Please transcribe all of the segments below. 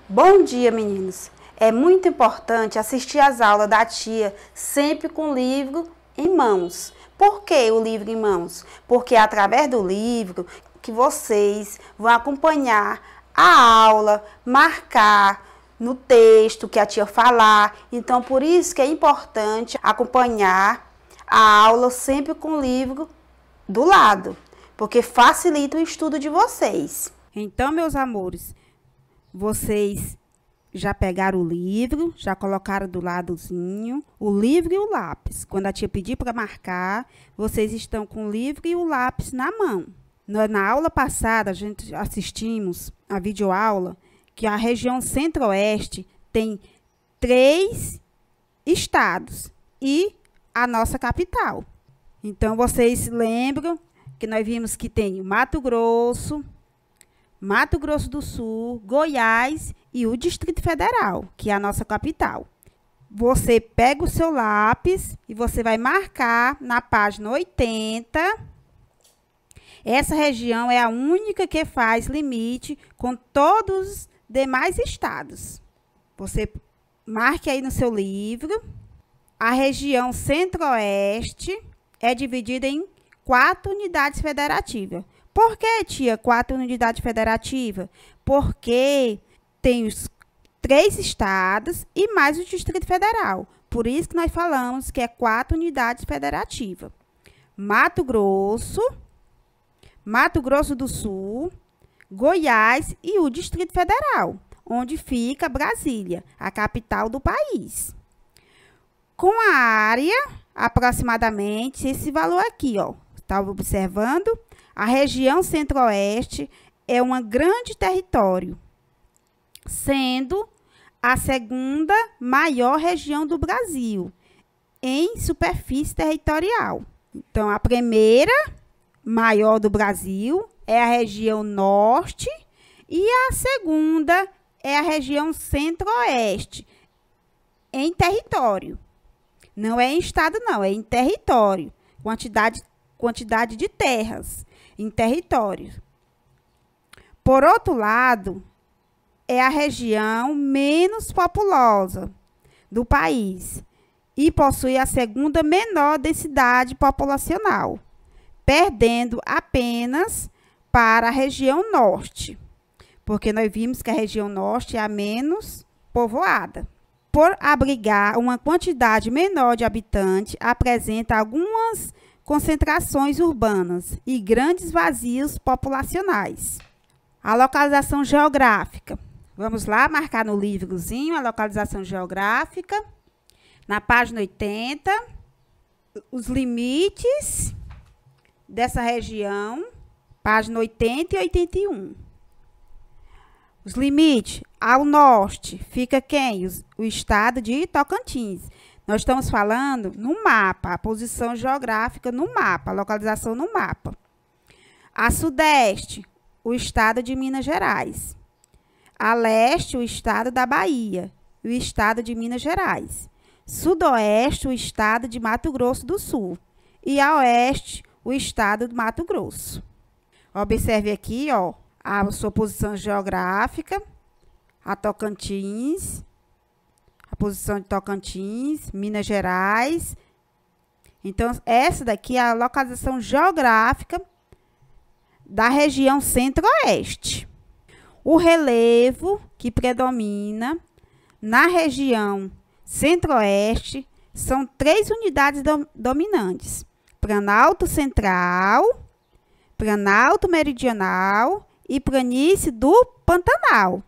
Bom dia, meninos! É muito importante assistir às aulas da tia sempre com o livro em mãos. Por que o livro em mãos? Porque é através do livro que vocês vão acompanhar a aula, marcar no texto que a tia falar. Então, por isso que é importante acompanhar a aula sempre com o livro do lado, porque facilita o estudo de vocês. Então, meus amores, vocês já pegaram o livro, já colocaram do ladozinho, o livro e o lápis. Quando a tia pedir para marcar, vocês estão com o livro e o lápis na mão. Na aula passada, a gente assistimos a videoaula que a região centro-oeste tem 3 estados e a nossa capital. Então, vocês lembram que nós vimos que tem Mato Grosso do Sul, Goiás e o Distrito Federal, que é a nossa capital. Você pega o seu lápis e você vai marcar na página 80. Essa região é a única que faz limite com todos os demais estados. Você marque aí no seu livro. A região centro-oeste é dividida em 4 unidades federativas. Por que, tia, 4 unidades federativas? Porque tem os 3 estados e mais o Distrito Federal. Por isso que nós falamos que é 4 unidades federativas. Mato Grosso do Sul, Goiás e o Distrito Federal, onde fica Brasília, a capital do país. Com a área, aproximadamente, esse valor aqui, ó, tá observando? A região centro-oeste é um grande território, sendo a segunda maior região do Brasil em superfície territorial. Então, a primeira maior do Brasil é a região norte e a segunda é a região centro-oeste em território. Não é em estado, não, é em território. Quantidade de terras em território. Por outro lado, é a região menos populosa do país e possui a segunda menor densidade populacional, perdendo apenas para a região norte, porque nós vimos que a região norte é a menos povoada. Por abrigar uma quantidade menor de habitantes, apresenta algumas concentrações urbanas e grandes vazios populacionais. A localização geográfica. Vamos lá, marcar no livrozinho a localização geográfica. Na página 80, os limites dessa região, página 80 e 81. Os limites ao norte fica quem? O estado de Tocantins. Nós estamos falando no mapa, a posição geográfica no mapa, a localização no mapa. A sudeste, o estado de Minas Gerais. A leste, o estado da Bahia, o estado de Minas Gerais. Sudoeste, o estado de Mato Grosso do Sul. E a oeste, o estado do Mato Grosso. Observe aqui, ó, a sua posição geográfica, a Tocantins, a posição de Tocantins, Minas Gerais. Então, essa daqui é a localização geográfica da região centro-oeste. O relevo que predomina na região centro-oeste são 3 unidades dominantes: Planalto Central, Planalto Meridional e Planície do Pantanal.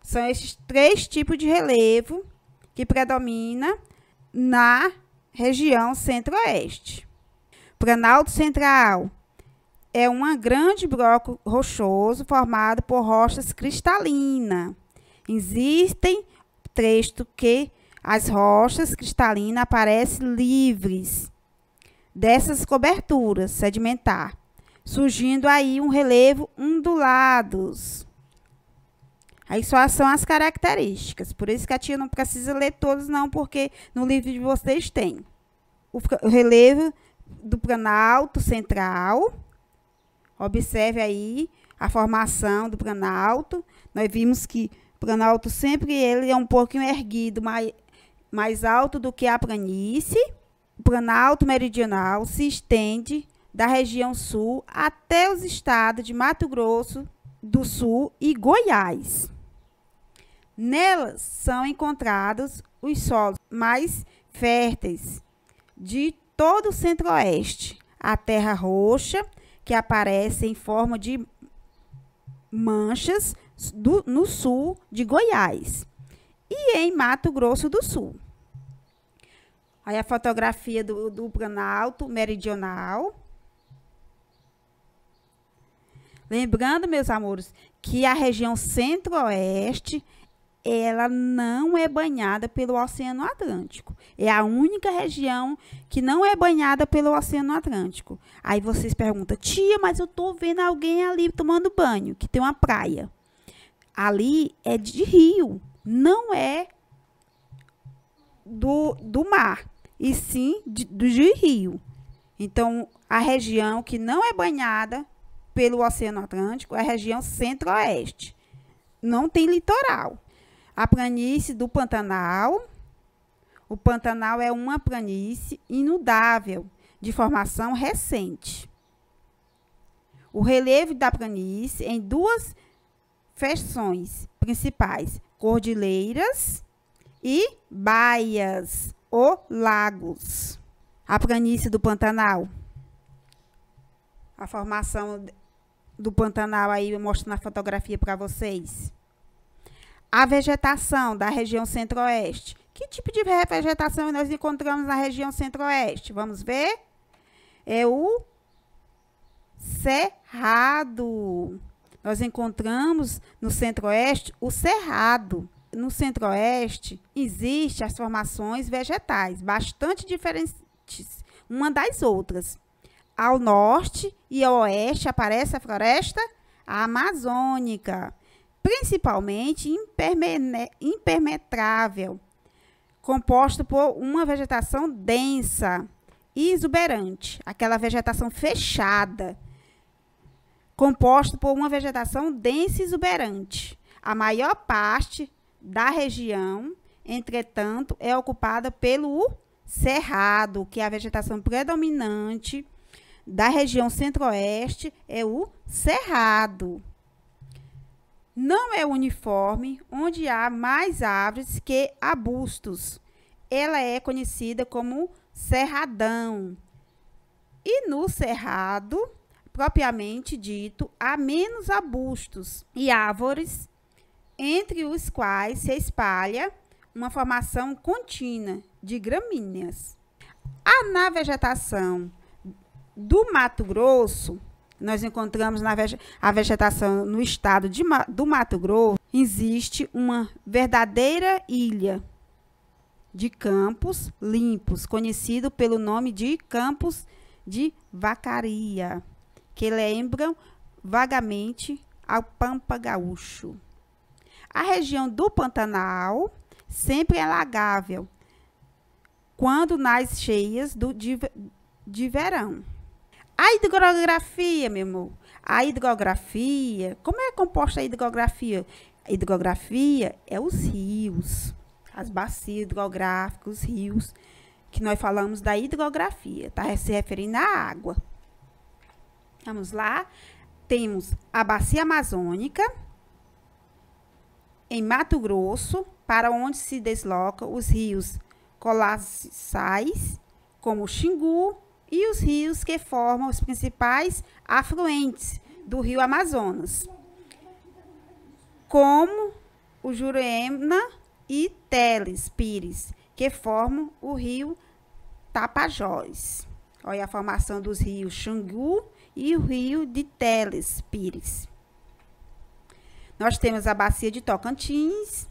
São esses 3 tipos de relevo que predomina na região centro-oeste. Planalto Central é um grande bloco rochoso formado por rochas cristalinas. Existem trechos que as rochas cristalinas aparecem livres dessas coberturas sedimentares, surgindo aí um relevo ondulados. Aí só são as características. Por isso que a tia não precisa ler todos, não, porque no livro de vocês tem o relevo do Planalto Central. Observe aí a formação do Planalto. Nós vimos que O Planalto sempre ele é um pouquinho erguido, mais alto do que a planície. O Planalto Meridional se estende da região sul até os estados de Mato Grosso do Sul e Goiás. Nelas são encontrados os solos mais férteis de todo o centro-oeste. A terra roxa, que aparece em forma de manchas no sul de Goiás e em Mato Grosso do Sul. Aí a fotografia do Planalto Meridional. Lembrando, meus amores, que a região centro-oeste, ela não é banhada pelo Oceano Atlântico. É a única região que não é banhada pelo Oceano Atlântico. Aí vocês perguntam, tia, mas eu tô vendo alguém ali tomando banho, que tem uma praia. Ali é de rio, não é do mar, e sim de rio. Então, a região que não é banhada pelo Oceano Atlântico é a região centro-oeste. Não tem litoral. A planície do Pantanal. O Pantanal é uma planície inudável, de formação recente. O relevo da planície em duas feições principais, cordilheiras e baias ou lagos. A planície do Pantanal. A formação do Pantanal aí eu mostro na fotografia para vocês. A vegetação da região centro-oeste. Que tipo de vegetação nós encontramos na região centro-oeste? Vamos ver? É o cerrado. Nós encontramos no centro-oeste o cerrado. No centro-oeste existem as formações vegetais, bastante diferentes uma das outras. Ao norte e ao oeste aparece a floresta amazônica, principalmente impermetrável, composto por uma vegetação densa e exuberante, aquela vegetação fechada, composto por uma vegetação densa e exuberante. A maior parte da região, entretanto, é ocupada pelo cerrado, que é a vegetação predominante da região centro-oeste, é o cerrado. Não é uniforme, onde há mais árvores que arbustos. Ela é conhecida como cerradão. E no cerrado, propriamente dito, há menos arbustos e árvores, entre os quais se espalha uma formação contínua de gramíneas. Na vegetação do Mato Grosso, nós encontramos a vegetação no estado do Mato Grosso, existe uma verdadeira ilha de campos limpos, conhecido pelo nome de Campos de Vacaria, que lembram vagamente ao Pampa Gaúcho. A região do Pantanal sempre é alagável quando nas cheias de verão. A hidrografia, meu amor. A hidrografia, como é composta a hidrografia? A hidrografia é os rios, as bacias hidrográficas, os rios, que nós falamos da hidrografia, tá se referindo à água. Vamos lá. Temos a bacia amazônica, em Mato Grosso, para onde se deslocam os rios colassais, como o Xingu, e os rios que formam os principais afluentes do rio Amazonas, como o Jurema e Teles Pires, que formam o rio Tapajós. Olha a formação dos rios Xingu e o rio de Teles Pires. Nós temos a bacia de Tocantins,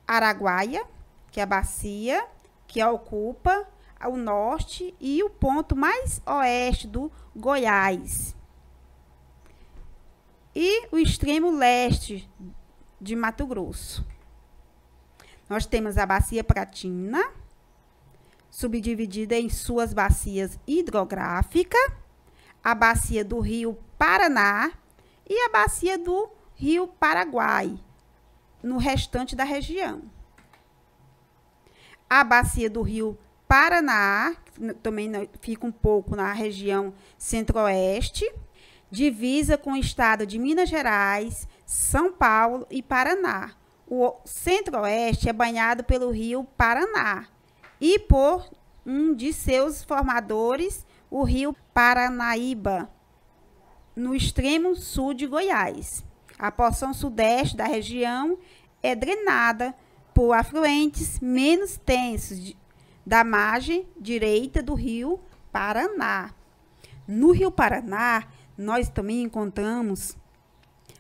Araguaia, que é a bacia que ocupa o norte e o ponto mais oeste do Goiás. E o extremo leste de Mato Grosso. Nós temos a bacia Pratina, subdividida em suas bacias hidrográficas, a bacia do rio Paraná e a bacia do rio Paraguai, no restante da região. A bacia do rio Paraná, também fica um pouco na região centro-oeste, divisa com o estado de Minas Gerais, São Paulo e Paraná. O centro-oeste é banhado pelo rio Paraná e por um de seus formadores, o rio Paranaíba, no extremo sul de Goiás. A porção sudeste da região é drenada por afluentes menos tensos da margem direita do rio Paraná. No rio Paraná, nós também encontramos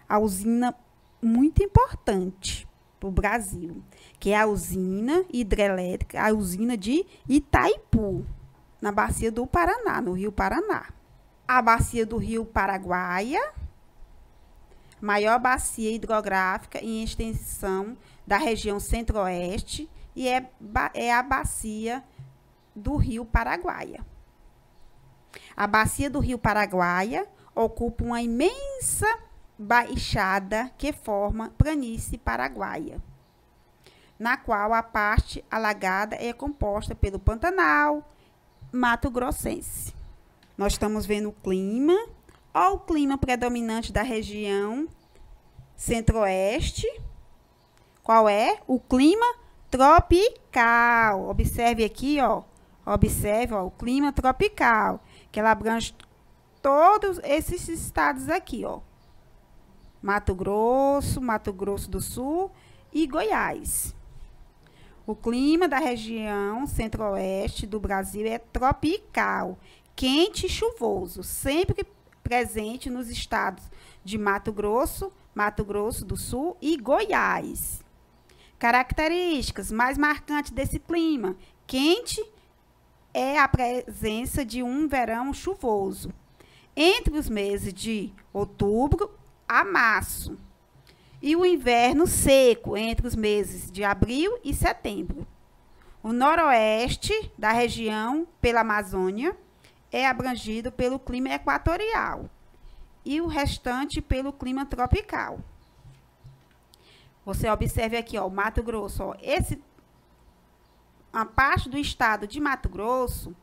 a usina muito importante para o Brasil, que é a usina hidrelétrica, a usina de Itaipu, na bacia do Paraná, no rio Paraná. A bacia do rio Paraguaia, maior bacia hidrográfica em extensão da região centro-oeste, e é a bacia do rio Paraguaia. A bacia do rio Paraguaia ocupa uma imensa baixada que forma planície paraguaia, na qual a parte alagada é composta pelo Pantanal Mato Grossense. Nós estamos vendo o clima. Olha o clima predominante da região centro-oeste. Qual é? O clima tropical. Observe aqui, ó. Observe, ó, o clima tropical, que ela abrange todos esses estados aqui, ó. Mato Grosso do Sul e Goiás. O clima da região centro-oeste do Brasil é tropical, quente e chuvoso, sempre presente nos estados de Mato Grosso do Sul e Goiás. Características mais marcantes desse clima quente é a presença de um verão chuvoso entre os meses de outubro a março, e o inverno seco entre os meses de abril e setembro. O noroeste da região, pela Amazônia, é abrangido pelo clima equatorial e o restante pelo clima tropical. Você observe aqui, ó, o Mato Grosso, ó, a parte do estado de Mato Grosso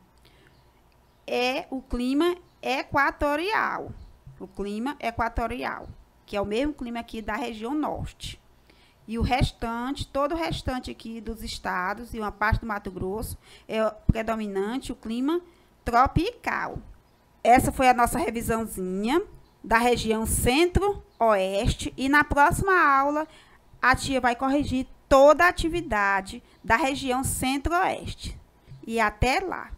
é o clima equatorial. O clima equatorial, que é o mesmo clima aqui da região norte. E o restante, todo o restante aqui dos estados e uma parte do Mato Grosso é predominante o clima tropical. Essa foi a nossa revisãozinha da região centro-oeste, e na próxima aula a tia vai corrigir toda a atividade da região centro-oeste. E até lá!